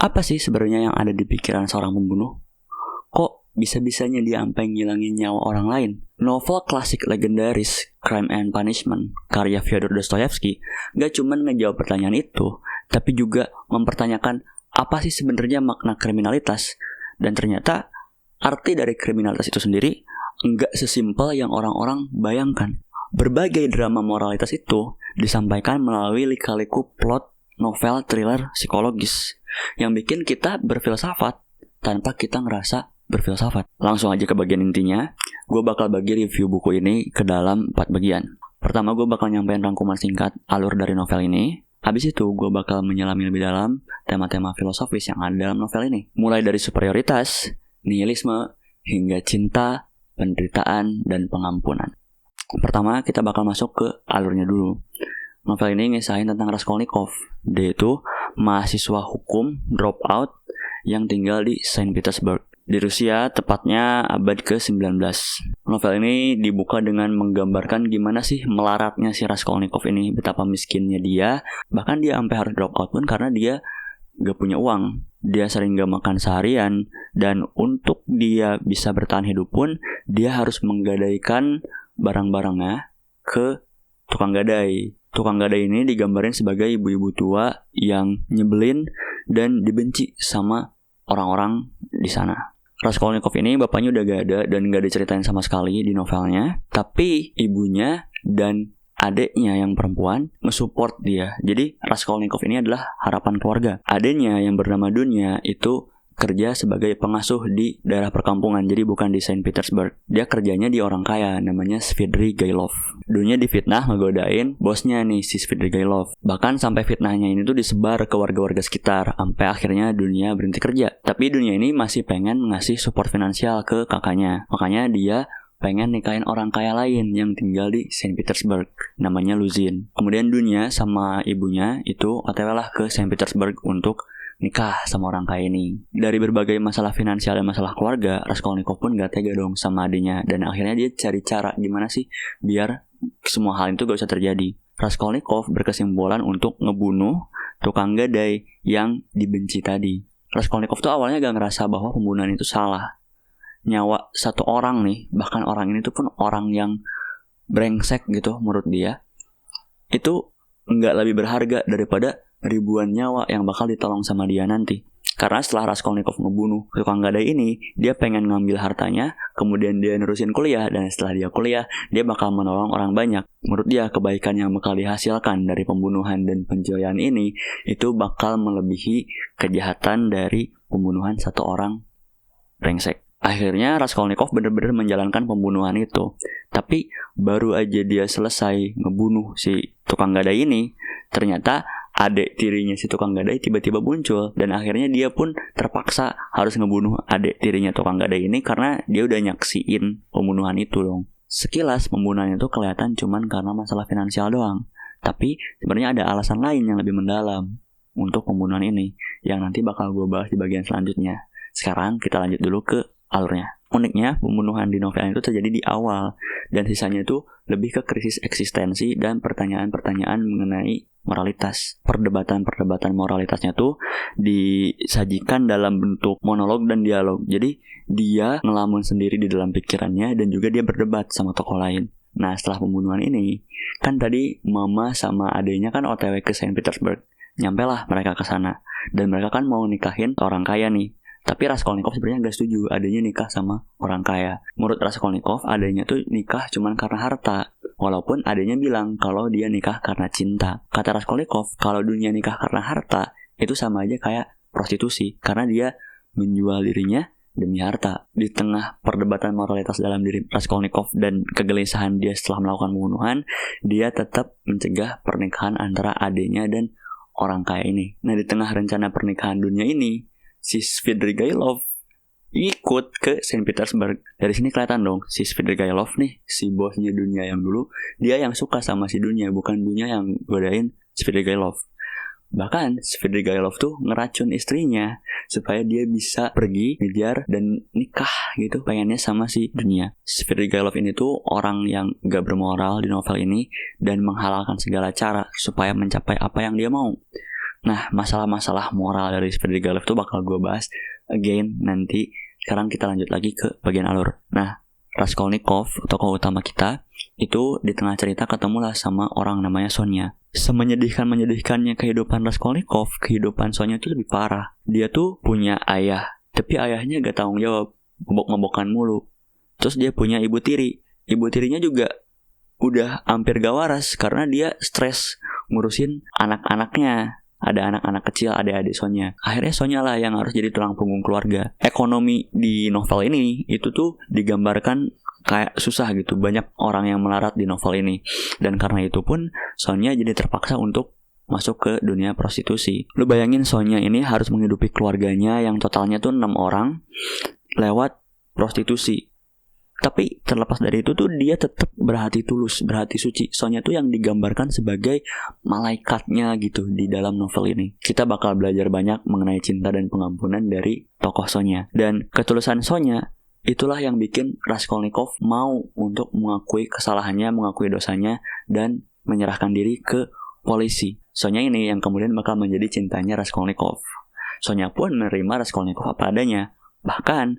Apa sih sebenarnya yang ada di pikiran seorang pembunuh? Kok bisa-bisanya dia sampai ngilangin nyawa orang lain? Novel klasik legendaris Crime and Punishment karya Fyodor Dostoyevsky gak cuma ngejawab pertanyaan itu, tapi juga mempertanyakan apa sih sebenarnya makna kriminalitas. Dan ternyata arti dari kriminalitas itu sendiri nggak sesimpel yang orang-orang bayangkan. Berbagai drama moralitas itu disampaikan melalui lika-liku plot novel thriller psikologis yang bikin kita berfilsafat tanpa kita ngerasa berfilsafat. Langsung aja ke bagian intinya. Gue bakal bagi review buku ini ke dalam 4 bagian. Pertama, gue bakal nyampein rangkuman singkat alur dari novel ini. Habis itu gue bakal menyelami lebih dalam tema-tema filosofis yang ada dalam novel ini, mulai dari superioritas, nihilisme, hingga cinta, penderitaan, dan pengampunan. Pertama, kita bakal masuk ke alurnya dulu. Novel ini ngisahin tentang Raskolnikov. Dia itu mahasiswa hukum dropout yang tinggal di Saint Petersburg, di Rusia, tepatnya abad ke-19. Novel ini dibuka dengan menggambarkan gimana sih melaratnya si Raskolnikov ini, betapa miskinnya dia. Bahkan dia sampai harus dropout pun karena dia gak punya uang. Dia sering gak makan seharian, dan untuk dia bisa bertahan hidup pun dia harus menggadaikan barang-barangnya ke tukang gadai. Tukang gadai ini digambarin sebagai ibu-ibu tua yang nyebelin dan dibenci sama orang-orang di sana. Raskolnikov ini bapaknya udah gak ada dan gak diceritain sama sekali di novelnya, tapi ibunya dan adeknya yang perempuan nge-support dia. Jadi Raskolnikov ini adalah harapan keluarga. Adeknya yang bernama Dunya itu kerja sebagai pengasuh di daerah perkampungan, jadi bukan di Saint Petersburg. Dia kerjanya di orang kaya, namanya Svidrigailov. Dunya difitnah ngegodain bosnya nih, si Svidrigailov. Bahkan sampai fitnahnya ini tuh disebar ke warga-warga sekitar, sampai akhirnya Dunya berhenti kerja. Tapi Dunya ini masih pengen ngasih support finansial ke kakaknya. Makanya dia pengen nikahin orang kaya lain yang tinggal di Saint Petersburg, namanya Luzin. Kemudian Dunya sama ibunya itu OTW lah ke Saint Petersburg untuk nikah sama orang kaya ini. Dari berbagai masalah finansial dan masalah keluarga, Raskolnikov pun gak tega dong sama adiknya, dan akhirnya dia cari cara gimana sih biar semua hal itu gak usah terjadi. Raskolnikov berkesimpulan untuk ngebunuh tukang gadai yang dibenci tadi. Raskolnikov tuh awalnya gak ngerasa bahwa pembunuhan itu salah. Nyawa satu orang nih, bahkan orang ini tuh pun orang yang brengsek gitu menurut dia, itu gak lebih berharga daripada ribuan nyawa yang bakal ditolong sama dia nanti. Karena setelah Raskolnikov ngebunuh tukang gadai ini, dia pengen ngambil hartanya, kemudian dia nerusin kuliah, dan setelah dia kuliah, dia bakal menolong orang banyak. Menurut dia, kebaikan yang bakal dihasilkan dari pembunuhan dan pencurian ini, itu bakal melebihi kejahatan dari pembunuhan satu orang brengsek. Akhirnya Raskolnikov benar-benar menjalankan pembunuhan itu. Tapi baru aja dia selesai ngebunuh si tukang gadai ini, ternyata adik tirinya si tukang gadai tiba-tiba muncul, dan akhirnya dia pun terpaksa harus ngebunuh adik tirinya tukang gadai ini karena dia udah nyaksiin pembunuhan itu dong. Sekilas pembunuhan itu kelihatan cuman karena masalah finansial doang, tapi sebenarnya ada alasan lain yang lebih mendalam untuk pembunuhan ini yang nanti bakal gue bahas di bagian selanjutnya. Sekarang kita lanjut dulu ke alurnya. Uniknya, pembunuhan di novel itu terjadi di awal, dan sisanya itu lebih ke krisis eksistensi dan pertanyaan-pertanyaan mengenai moralitas. Perdebatan-perdebatan moralitasnya tuh disajikan dalam bentuk monolog dan dialog. Jadi dia ngelamun sendiri di dalam pikirannya dan juga dia berdebat sama tokoh lain. Nah, setelah pembunuhan ini, kan tadi mama sama adiknya kan OTW ke Saint Petersburg. Nyampelah mereka ke sana, dan mereka kan mau nikahin orang kaya nih. Tapi Raskolnikov sebenarnya gak setuju adanya nikah sama orang kaya. Menurut Raskolnikov, adanya tuh nikah cuman karena harta, walaupun adanya bilang kalau dia nikah karena cinta. Kata Raskolnikov, kalau dunia nikah karena harta, itu sama aja kayak prostitusi, karena dia menjual dirinya demi harta. Di tengah perdebatan moralitas dalam diri Raskolnikov dan kegelisahan dia setelah melakukan pembunuhan, dia tetap mencegah pernikahan antara adanya dan orang kaya ini. Nah, di tengah rencana pernikahan dunia ini, si Svidrigailov ikut ke Saint Petersburg. Dari sini kelihatan dong, si Svidrigailov nih, si bosnya Dunya yang dulu, dia yang suka sama si Dunya, bukan Dunya yang godain Svidrigailov. Bahkan Svidrigailov tuh ngeracun istrinya supaya dia bisa pergi, ngejar, dan nikah gitu, pengennya sama si Dunya. Svidrigailov ini tuh orang yang gak bermoral di novel ini dan menghalalkan segala cara supaya mencapai apa yang dia mau. Nah, masalah-masalah moral dari Frederick Galev tuh bakal gue bahas again nanti. Sekarang kita lanjut lagi ke bagian alur. Nah, Raskolnikov, tokoh utama kita, itu di tengah cerita ketemulah sama orang namanya Sonya. Semenyedihkannya kehidupan Raskolnikov, kehidupan Sonya itu lebih parah. Dia tuh punya ayah, tapi ayahnya gak tanggung jawab, ngobok-ngobokan mulu. Terus dia punya ibu tiri. Ibu tirinya juga udah hampir gak waras karena dia stres ngurusin anak-anaknya. Ada anak-anak kecil, adik-adik Sonya. Akhirnya Sonya lah yang harus jadi tulang punggung keluarga. Ekonomi di novel ini itu tuh digambarkan kayak susah gitu. Banyak orang yang melarat di novel ini. Dan karena itu pun Sonya jadi terpaksa untuk masuk ke dunia prostitusi. Lu bayangin Sonya ini harus menghidupi keluarganya yang totalnya tuh 6 orang lewat prostitusi. Tapi terlepas dari itu tuh dia tetap berhati tulus, berhati suci. Sonya tuh yang digambarkan sebagai malaikatnya gitu di dalam novel ini. Kita bakal belajar banyak mengenai cinta dan pengampunan dari tokoh Sonya. Dan ketulusan Sonya itulah yang bikin Raskolnikov mau untuk mengakui kesalahannya, mengakui dosanya, dan menyerahkan diri ke polisi. Sonya ini yang kemudian bakal menjadi cintanya Raskolnikov. Sonya pun menerima Raskolnikov apa adanya. Bahkan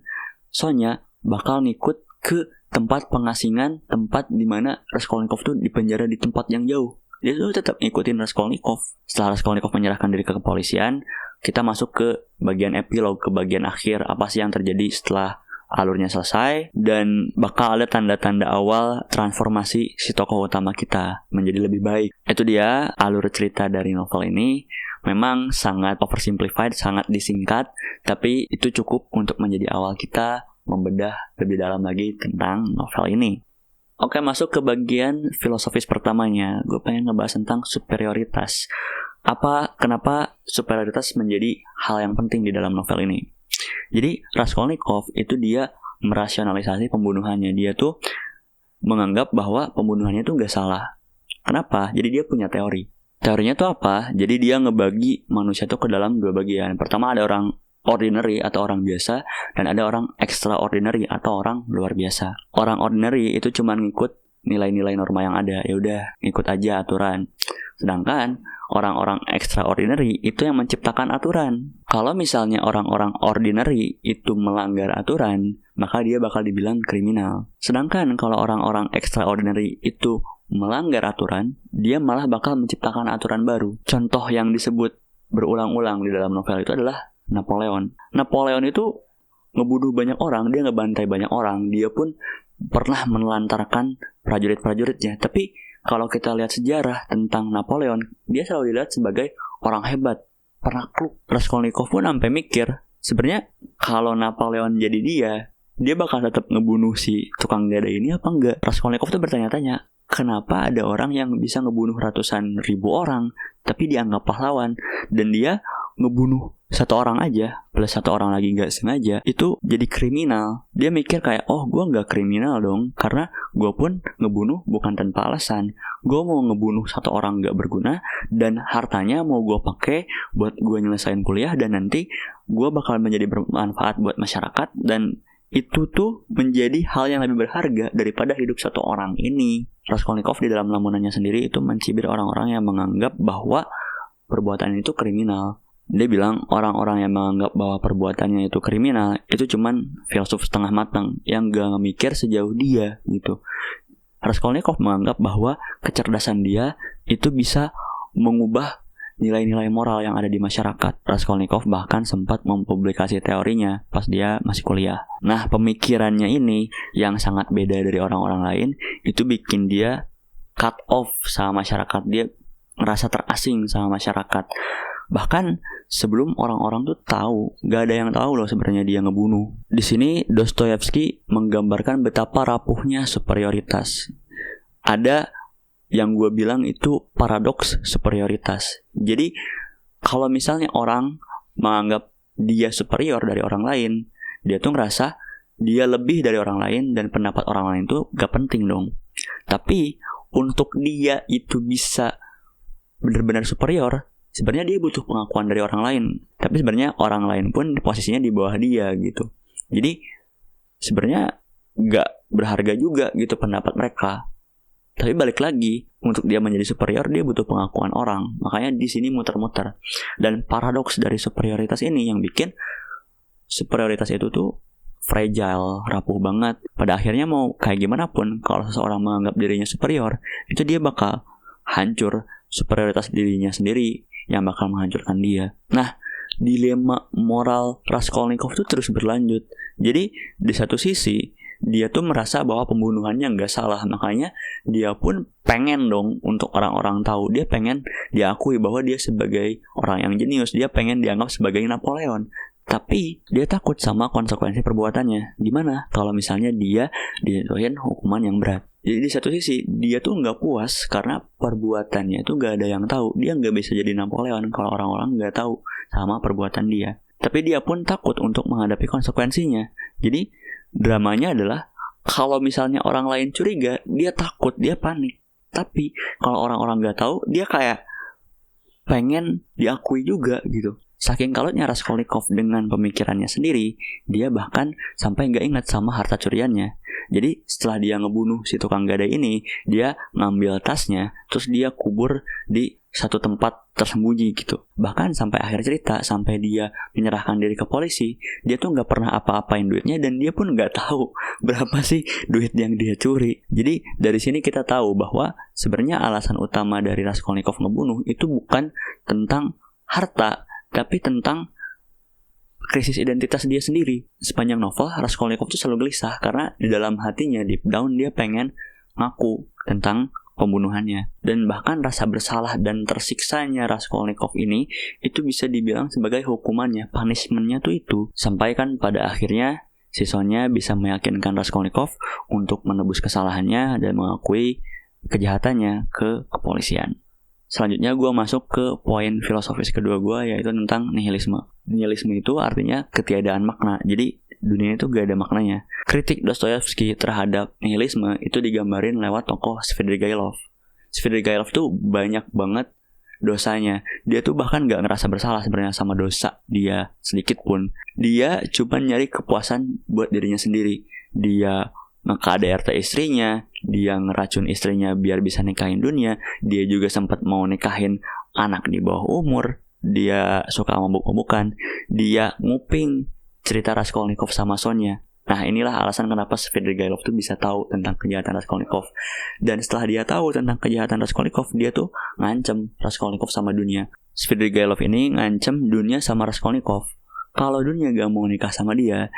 Sonya bakal ngikut ke tempat pengasingan, tempat di mana Raskolnikov tuh dipenjara di tempat yang jauh. Dia tuh tetap ngikutin Raskolnikov. Setelah Raskolnikov menyerahkan diri ke kepolisian, kita masuk ke bagian epilog, ke bagian akhir. Apa sih yang terjadi setelah alurnya selesai, dan bakal ada tanda-tanda awal transformasi si tokoh utama kita menjadi lebih baik. Itu dia alur cerita dari novel ini. Memang sangat oversimplified, sangat disingkat, tapi itu cukup untuk menjadi awal kita membedah lebih dalam lagi tentang novel ini. Oke, masuk ke bagian filosofis pertamanya. Gue pengen ngebahas tentang superioritas. Kenapa superioritas menjadi hal yang penting di dalam novel ini? Jadi Raskolnikov itu dia merasionalisasi pembunuhannya. Dia tuh menganggap bahwa pembunuhannya itu gak salah. Kenapa? Jadi dia punya teori. Teorinya tuh apa? Jadi dia ngebagi manusia tuh ke dalam 2 bagian. Pertama ada orang ordinary atau orang biasa, dan ada orang extraordinary atau orang luar biasa. Orang ordinary itu cuma ngikut nilai-nilai norma yang ada, ya udah ngikut aja aturan. Sedangkan orang-orang extraordinary itu yang menciptakan aturan. Kalau misalnya orang-orang ordinary itu melanggar aturan, maka dia bakal dibilang kriminal. Sedangkan kalau orang-orang extraordinary itu melanggar aturan, dia malah bakal menciptakan aturan baru. Contoh yang disebut berulang-ulang di dalam novel itu adalah Napoleon. Napoleon itu ngebunuh banyak orang, dia ngebantai banyak orang, dia pun pernah menelantarkan prajurit-prajuritnya. Tapi kalau kita lihat sejarah tentang Napoleon, dia selalu dilihat sebagai orang hebat, penakluk. Raskolnikov pun sampai mikir, sebenarnya kalau Napoleon jadi dia bakal tetap ngebunuh si tukang gada ini apa enggak? Raskolnikov tuh bertanya-tanya, kenapa ada orang yang bisa ngebunuh ratusan ribu orang, tapi dianggap pahlawan, dan dia ngebunuh 1 orang aja plus 1 orang lagi gak sengaja itu jadi kriminal. Dia mikir kayak, oh gue gak kriminal dong, karena gue pun ngebunuh bukan tanpa alasan. Gue mau ngebunuh 1 orang gak berguna, dan hartanya mau gue pakai buat gue nyelesain kuliah, dan nanti gue bakal menjadi bermanfaat buat masyarakat, dan itu tuh menjadi hal yang lebih berharga daripada hidup 1 orang ini. Raskolnikov di dalam lamunannya sendiri itu mencibir orang-orang yang menganggap bahwa perbuatan itu kriminal. Dia bilang orang-orang yang menganggap bahwa perbuatannya itu kriminal itu cuman filsuf setengah matang yang gak mikir sejauh dia gitu. Raskolnikov menganggap bahwa kecerdasan dia itu bisa mengubah nilai-nilai moral yang ada di masyarakat. Raskolnikov bahkan sempat mempublikasi teorinya pas dia masih kuliah. Nah, pemikirannya ini yang sangat beda dari orang-orang lain itu bikin dia cut off sama masyarakat. Dia ngerasa terasing sama masyarakat. Bahkan sebelum orang-orang tuh tahu, gak ada yang tahu loh sebenarnya dia ngebunuh. Di sini Dostoyevsky menggambarkan betapa rapuhnya superioritas. Ada yang gue bilang itu paradoks superioritas. Jadi kalau misalnya orang menganggap dia superior dari orang lain, dia tuh ngerasa dia lebih dari orang lain dan pendapat orang lain tuh gak penting dong. Tapi untuk dia itu bisa benar-benar superior, sebenarnya dia butuh pengakuan dari orang lain. Tapi sebenarnya orang lain pun posisinya di bawah dia gitu. Jadi sebenarnya gak berharga juga gitu pendapat mereka. Tapi balik lagi, untuk dia menjadi superior dia butuh pengakuan orang. Makanya di sini muter-muter. Dan paradoks dari superioritas ini yang bikin superioritas itu tuh fragile, rapuh banget. Pada akhirnya mau kayak gimana pun, kalau seseorang menganggap dirinya superior, itu dia bakal hancur. Superioritas dirinya sendiri yang bakal menghancurkan dia. Nah, dilema moral Raskolnikov tuh terus berlanjut. Jadi di satu sisi dia tuh merasa bahwa pembunuhannya nggak salah, makanya dia pun pengen dong untuk orang-orang tahu. Dia pengen diakui bahwa dia sebagai orang yang jenius. Dia pengen dianggap sebagai Napoleon. Tapi dia takut sama konsekuensi perbuatannya. Gimana kalau misalnya dia dijatuhin hukuman yang berat? Jadi di satu sisi dia tuh nggak puas karena perbuatannya itu nggak ada yang tahu. Dia nggak bisa jadi Napoleon kalau orang-orang nggak tahu sama perbuatan dia. Tapi dia pun takut untuk menghadapi konsekuensinya. Jadi dramanya adalah kalau misalnya orang lain curiga, dia takut, dia panik. Tapi kalau orang-orang nggak tahu, dia kayak pengen diakui juga gitu. Saking kalutnya Raskolnikov dengan pemikirannya sendiri, dia bahkan sampai nggak ingat sama harta curiannya. Jadi setelah dia ngebunuh si tukang gadai ini, dia ngambil tasnya, terus dia kubur di satu tempat tersembunyi gitu. Bahkan sampai akhir cerita, sampai dia menyerahkan diri ke polisi, dia tuh nggak pernah apa-apain duitnya dan dia pun nggak tahu berapa sih duit yang dia curi. Jadi dari sini kita tahu bahwa sebenarnya alasan utama dari Raskolnikov ngebunuh itu bukan tentang harta, tapi tentang krisis identitas dia sendiri. Sepanjang novel, Raskolnikov tuh selalu gelisah karena di dalam hatinya, deep down, dia pengen ngaku tentang pembunuhannya. Dan bahkan rasa bersalah dan tersiksanya Raskolnikov ini itu bisa dibilang sebagai hukumannya, punishmentnya tuh itu. Sampai kan pada akhirnya si Sonya bisa meyakinkan Raskolnikov untuk menebus kesalahannya dan mengakui kejahatannya ke kepolisian. Selanjutnya gue masuk ke poin filosofis kedua gue, yaitu tentang nihilisme. Nihilisme itu artinya ketiadaan makna. Jadi dunia itu gak ada maknanya. Kritik Dostoyevsky terhadap nihilisme itu digambarin lewat tokoh Svidrigailov. Svidrigailov tuh banyak banget dosanya. Dia tuh bahkan gak ngerasa bersalah sebenarnya sama dosa dia sedikit pun. Dia cuma nyari kepuasan buat dirinya sendiri. Dia nge-KDRT istrinya, dia ngeracun istrinya biar bisa nikahin dunia. Dia juga sempat mau nikahin anak di bawah umur. Dia suka mabuk-mabukan. Dia nguping cerita Raskolnikov sama Sonya. Nah, inilah alasan kenapa Svidrigailov tuh bisa tahu tentang kejahatan Raskolnikov. Dan setelah dia tahu tentang kejahatan Raskolnikov, dia tuh ngancem Raskolnikov sama dunia. Svidrigailov ini ngancem dunia sama Raskolnikov. Kalau dunia gak mau nikah sama dia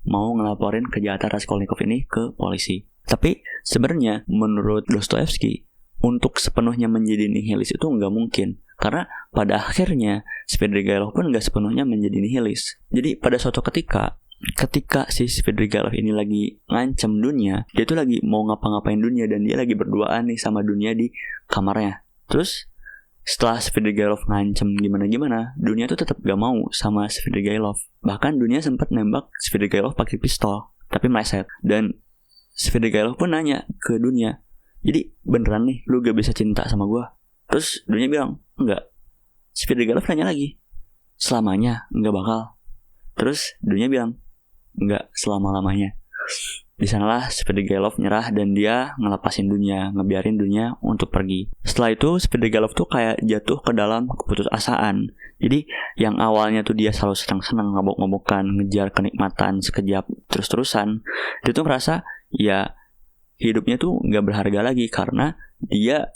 mau ngelaporin kejahatan Raskolnikov ini ke polisi. Tapi sebenarnya menurut Dostoyevsky, untuk sepenuhnya menjadi nihilis itu nggak mungkin. Karena pada akhirnya Svidrigailov pun nggak sepenuhnya menjadi nihilis. Jadi pada suatu ketika si Svidrigailov ini lagi ngancem dunia, dia tuh lagi mau ngapa-ngapain dunia dan dia lagi berduaan nih sama dunia di kamarnya. Terus setelah Svidrigailov ngancem gimana-gimana, dunia tuh tetap gak mau sama Svidrigailov. Bahkan dunia sempat nembak Svidrigailov pakai pistol, tapi meleset. Dan Svidrigailov pun nanya ke dunia, jadi beneran nih lu gak bisa cinta sama gue? Terus dunia bilang, enggak. Svidrigailov nanya lagi, selamanya? Enggak bakal. Terus dunia bilang, enggak selama-lamanya. Di sanalah Svidrigailov nyerah dan dia ngelepasin dunia, ngebiarin dunia untuk pergi. Setelah itu Svidrigailov tuh kayak jatuh ke dalam keputusasaan. Jadi yang awalnya tuh dia selalu senang-senang mabok-mabokan, ngejar kenikmatan sekejap terus-terusan, dia tuh merasa ya hidupnya tuh gak berharga lagi karena dia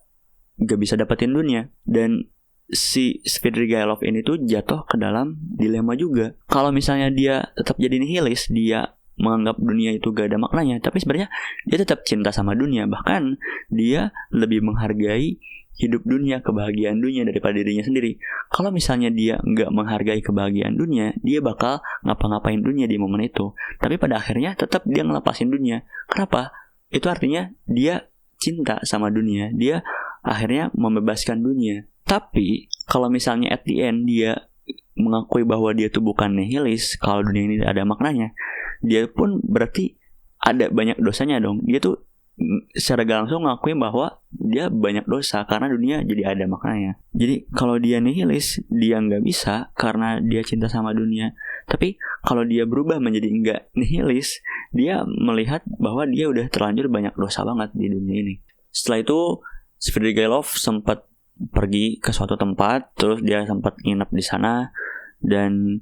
gak bisa dapetin dunia. Dan si Svidrigailov ini tuh jatuh ke dalam dilema juga. Kalau misalnya dia tetap jadi nihilis, dia menganggap dunia itu gak ada maknanya, tapi sebenarnya dia tetap cinta sama dunia. Bahkan dia lebih menghargai hidup dunia, kebahagiaan dunia daripada dirinya sendiri. Kalau misalnya dia gak menghargai kebahagiaan dunia, dia bakal ngapa-ngapain dunia di momen itu. Tapi pada akhirnya tetap dia ngelepasin dunia. Kenapa? Itu artinya dia cinta sama dunia. Dia akhirnya membebaskan dunia. Tapi kalau misalnya at the end dia mengakui bahwa dia tuh bukan nihilis, kalau dunia ini ada maknanya, dia pun berarti ada banyak dosanya dong. Dia tuh secara gak langsung ngakuin bahwa dia banyak dosa karena dunia jadi ada maknanya. Jadi kalau dia nihilis, dia gak bisa karena dia cinta sama dunia. Tapi kalau dia berubah menjadi gak nihilis, dia melihat bahwa dia udah terlanjur banyak dosa banget di dunia ini. Setelah itu Svidrigailov sempat pergi ke suatu tempat, terus dia sempat nginep di sana, dan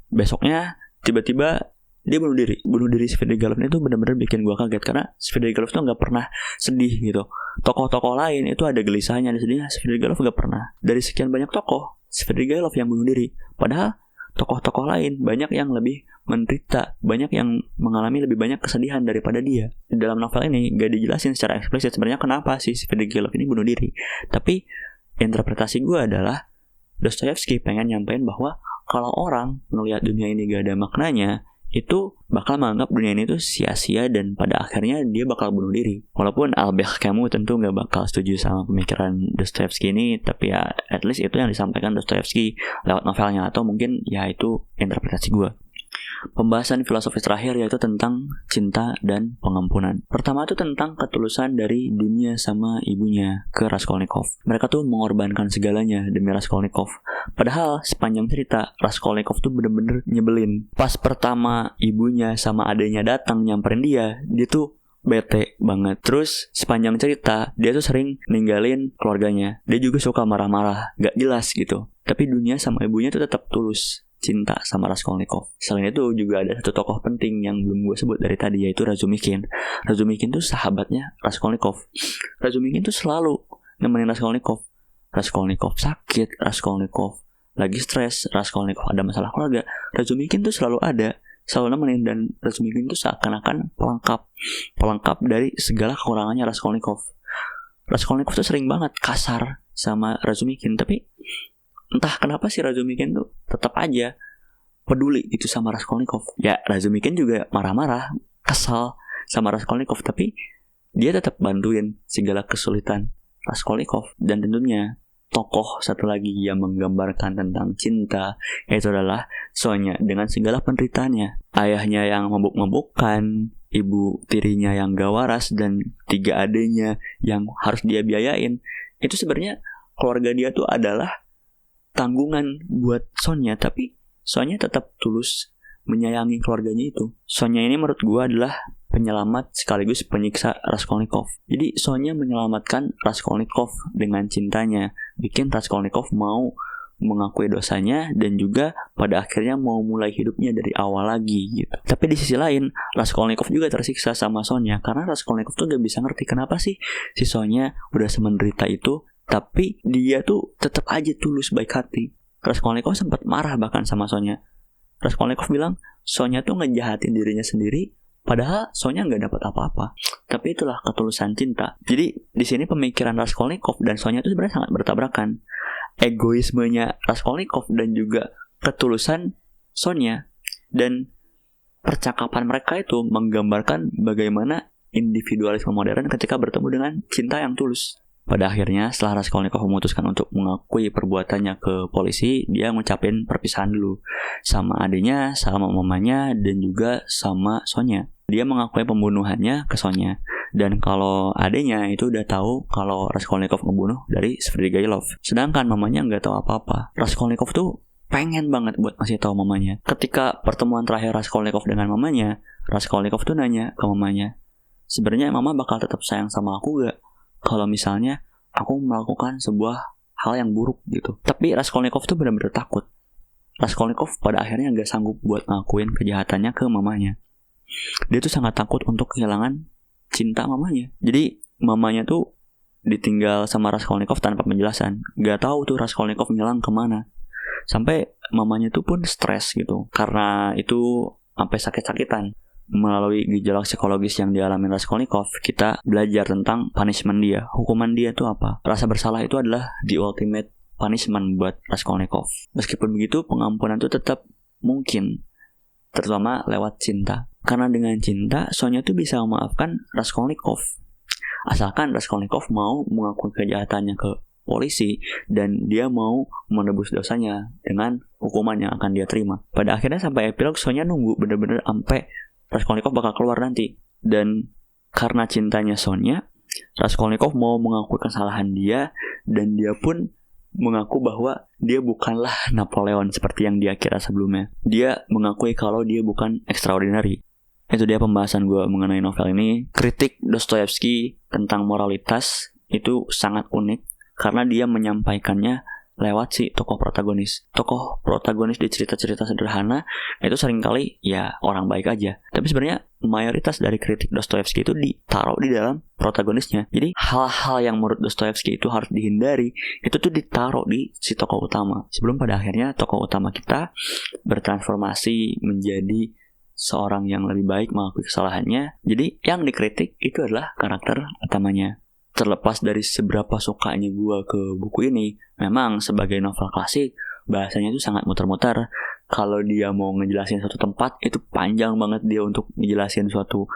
besoknya tiba-tiba dia bunuh diri. Bunuh diri Svidrigailov itu benar-benar bikin gue kaget, karena Svidrigailov tuh nggak pernah sedih gitu. Tokoh-tokoh lain itu ada gelisahnya, ada sedihnya. Svidrigailov nggak pernah. Dari sekian banyak tokoh, Svidrigailov yang bunuh diri. Padahal tokoh-tokoh lain banyak yang lebih menderita, banyak yang mengalami lebih banyak kesedihan daripada dia. Di dalam novel ini gak dijelasin secara eksplisit sebenarnya kenapa sih Svidrigailov ini bunuh diri. Tapi interpretasi gue adalah Dostoyevsky pengen nyampein bahwa kalau orang melihat dunia ini gak ada maknanya, itu bakal menganggap dunia ini tuh sia-sia dan pada akhirnya dia bakal bunuh diri. Walaupun Albert Camus tentu gak bakal setuju sama pemikiran Dostoyevsky ini, tapi ya at least itu yang disampaikan Dostoyevsky lewat novelnya, atau mungkin ya itu interpretasi gue. Pembahasan filosofis terakhir yaitu tentang cinta dan pengampunan. Pertama itu tentang ketulusan dari Dunia sama ibunya ke Raskolnikov. Mereka tuh mengorbankan segalanya demi Raskolnikov. Padahal sepanjang cerita Raskolnikov tuh bener-bener nyebelin. Pas pertama ibunya sama adanya datang nyamperin dia tuh bete banget. Terus sepanjang cerita dia tuh sering ninggalin keluarganya. Dia juga suka marah-marah, gak jelas gitu. Tapi Dunia sama ibunya tuh tetap tulus cinta sama Raskolnikov. Selain itu juga ada satu tokoh penting yang belum gue sebut dari tadi, yaitu Razumikin. Razumikin tuh sahabatnya Raskolnikov. Razumikin tuh selalu nemenin Raskolnikov. Raskolnikov sakit, Raskolnikov lagi stres, Raskolnikov ada masalah keluarga, Razumikin tuh selalu ada, selalu nemenin. Dan Razumikin tuh seakan-akan pelengkap dari segala kekurangannya Raskolnikov. Raskolnikov tuh sering banget kasar sama Razumikin, tapi entah kenapa si Razumikin tuh tetap aja peduli itu sama Raskolnikov. Ya Razumikin juga marah-marah, kesal sama Raskolnikov, tapi dia tetap bantuin segala kesulitan Raskolnikov. Dan tentunya tokoh satu lagi yang menggambarkan tentang cinta yaitu adalah Sonya dengan segala penderitaannya. Ayahnya yang mabuk-mabukan, ibu tirinya yang gak waras, dan 3 adiknya yang harus dia biayain. Itu sebenarnya keluarga dia tuh adalah tanggungan buat Sonya, tapi Sonya tetap tulus menyayangi keluarganya itu. Sonya ini menurut gue adalah penyelamat sekaligus penyiksa Raskolnikov. Jadi Sonya menyelamatkan Raskolnikov dengan cintanya, bikin Raskolnikov mau mengakui dosanya dan juga pada akhirnya mau mulai hidupnya dari awal lagi gitu. Tapi di sisi lain Raskolnikov juga tersiksa sama Sonya, karena Raskolnikov tuh gak bisa ngerti kenapa sih si Sonya udah semenderita itu tapi dia tuh tetap aja tulus baik hati. Raskolnikov sempat marah bahkan sama Sonya. Raskolnikov bilang Sonya tuh ngejahatin dirinya sendiri, padahal Sonya nggak dapat apa-apa. Tapi itulah ketulusan cinta. Jadi di sini pemikiran Raskolnikov dan Sonya itu sebenarnya sangat bertabrakan. Egoismenya Raskolnikov dan juga ketulusan Sonya. Dan percakapan mereka itu menggambarkan bagaimana individualisme modern ketika bertemu dengan cinta yang tulus. Pada akhirnya setelah Raskolnikov memutuskan untuk mengakui perbuatannya ke polisi, dia ngucapin perpisahan dulu sama adiknya, sama mamanya, dan juga sama Sonya. Dia mengakui pembunuhannya ke Sonya. Dan kalau adiknya itu udah tahu kalau Raskolnikov ngebunuh dari Svidrigailov. Sedangkan mamanya nggak tahu apa-apa. Raskolnikov tuh pengen banget buat ngasih tahu mamanya. Ketika pertemuan terakhir Raskolnikov dengan mamanya, Raskolnikov tuh nanya ke mamanya, sebenarnya mama bakal tetap sayang sama aku gak kalau misalnya aku melakukan sebuah hal yang buruk gitu. Tapi Raskolnikov tuh benar-benar takut. Raskolnikov pada akhirnya gak sanggup buat ngakuin kejahatannya ke mamanya. Dia tuh sangat takut untuk kehilangan cinta mamanya. Jadi mamanya tuh ditinggal sama Raskolnikov tanpa penjelasan. Gak tahu tuh Raskolnikov ngilang kemana. Sampai mamanya tuh pun stres gitu, karena itu sampai sakit-sakitan. Melalui gejala psikologis yang dialami Raskolnikov, kita belajar tentang punishment dia. Hukuman dia itu apa? Rasa bersalah itu adalah the ultimate punishment buat Raskolnikov. Meskipun begitu, pengampunan itu tetap mungkin, terutama lewat cinta. Karena dengan cinta, Sonya tuh bisa memaafkan Raskolnikov. Asalkan Raskolnikov mau mengakui kejahatannya ke polisi dan dia mau menebus dosanya dengan hukuman yang akan dia terima. Pada akhirnya sampai epilog, Sonya nunggu bener-bener sampai Raskolnikov bakal keluar nanti. Dan karena cintanya Sonya, Raskolnikov mau mengakui kesalahan dia, dan dia pun mengaku bahwa dia bukanlah Napoleon seperti yang dia kira sebelumnya. Dia mengakui kalau dia bukan extraordinary. Itu dia pembahasan gue mengenai novel ini. Kritik Dostoyevsky tentang moralitas itu sangat unik karena dia menyampaikannya lewat si tokoh protagonis. Tokoh protagonis di cerita-cerita sederhana itu seringkali ya orang baik aja. Tapi sebenarnya mayoritas dari kritik Dostoyevsky itu ditaruh di dalam protagonisnya. Jadi hal-hal yang menurut Dostoyevsky itu harus dihindari, itu tuh ditaruh di si tokoh utama. Sebelum pada akhirnya tokoh utama kita bertransformasi menjadi seorang yang lebih baik mengakui kesalahannya. Jadi yang dikritik itu adalah karakter utamanya. Terlepas dari seberapa sukanya gue ke buku ini, memang sebagai novel klasik, bahasanya itu sangat muter-muter. Kalau dia mau ngejelasin suatu tempat, itu panjang banget dia untuk ngejelasin suatu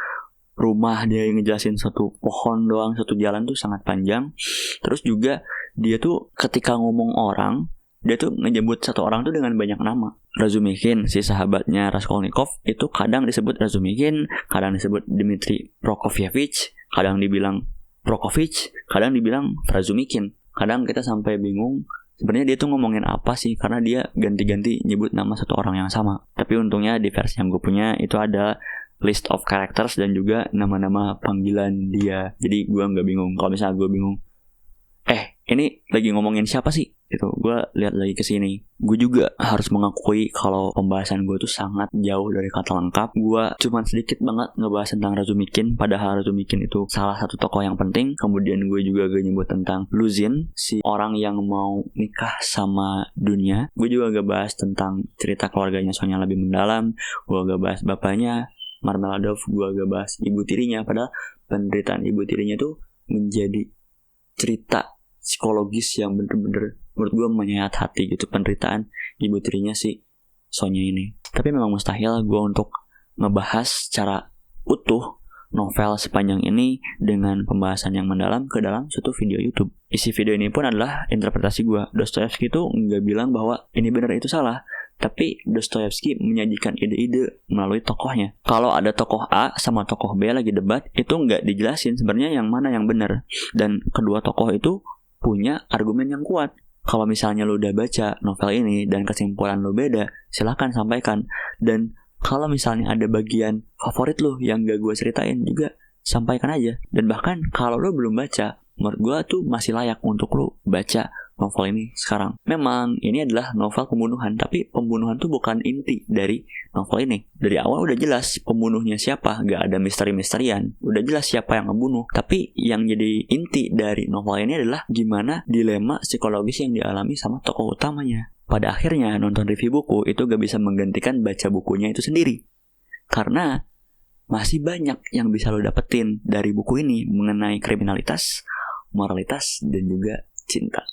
rumah, dia ngejelasin suatu pohon doang, suatu jalan tuh sangat panjang. Terus juga dia tuh ketika ngomong orang, dia tuh ngejebut satu orang tuh dengan banyak nama. Razumikin, si sahabatnya Raskolnikov, itu kadang disebut Razumikin, kadang disebut Dmitri Prokofyevich, kadang dibilang Prokofiev, kadang dibilang Razumikin. Kadang kita sampai bingung sebenarnya dia tuh ngomongin apa sih, karena dia ganti-ganti nyebut nama satu orang yang sama. Tapi untungnya di versi yang gue punya itu ada list of characters dan juga nama-nama panggilan dia. Jadi gue nggak bingung. Kalau misalnya gue bingung, ini lagi ngomongin siapa sih? Itu gue lihat lagi ke sini. Gue juga harus mengakui kalau pembahasan gue tuh sangat jauh dari kata lengkap. Gue cuman sedikit banget ngebahas tentang Razumikin, padahal Razumikin itu salah satu tokoh yang penting. Kemudian gue juga gak nyebut tentang Luzin, si orang yang mau nikah sama dunia. Gue juga gak bahas tentang cerita keluarganya Sonya lebih mendalam. Gue gak bahas bapaknya Marmeladov. Gue gak bahas ibu tirinya, padahal penderitaan ibu tirinya tuh menjadi cerita psikologis yang bener-bener menurut gue menyayat hati gitu, penderitaan ibu tirinya si Sonya ini. Tapi memang mustahil gue untuk ngebahas secara utuh novel sepanjang ini dengan pembahasan yang mendalam ke dalam suatu video YouTube. Isi video ini pun adalah interpretasi gue. Dostoyevsky itu nggak bilang bahwa ini benar itu salah, tapi Dostoyevsky menyajikan ide-ide melalui tokohnya. Kalau ada tokoh A sama tokoh B lagi debat, itu nggak dijelasin sebenarnya yang mana yang benar. Dan kedua tokoh itu punya argumen yang kuat. Kalau misalnya lo udah baca novel ini dan kesimpulan lo beda, silahkan sampaikan. Dan kalau misalnya ada bagian favorit lo yang gak gue ceritain juga, sampaikan aja. Dan bahkan kalau lo belum baca, menurut gue tuh masih layak untuk lo baca novel ini sekarang. Memang ini adalah novel pembunuhan, tapi pembunuhan tuh bukan inti dari novel ini. Dari awal udah jelas pembunuhnya siapa, gak ada misteri-misterian. Udah jelas siapa yang ngebunuh. Tapi yang jadi inti dari novel ini adalah gimana dilema psikologis yang dialami sama tokoh utamanya. Pada akhirnya nonton review buku itu gak bisa menggantikan baca bukunya itu sendiri. Karena masih banyak yang bisa lo dapetin dari buku ini mengenai kriminalitas, moralitas, dan juga cinta.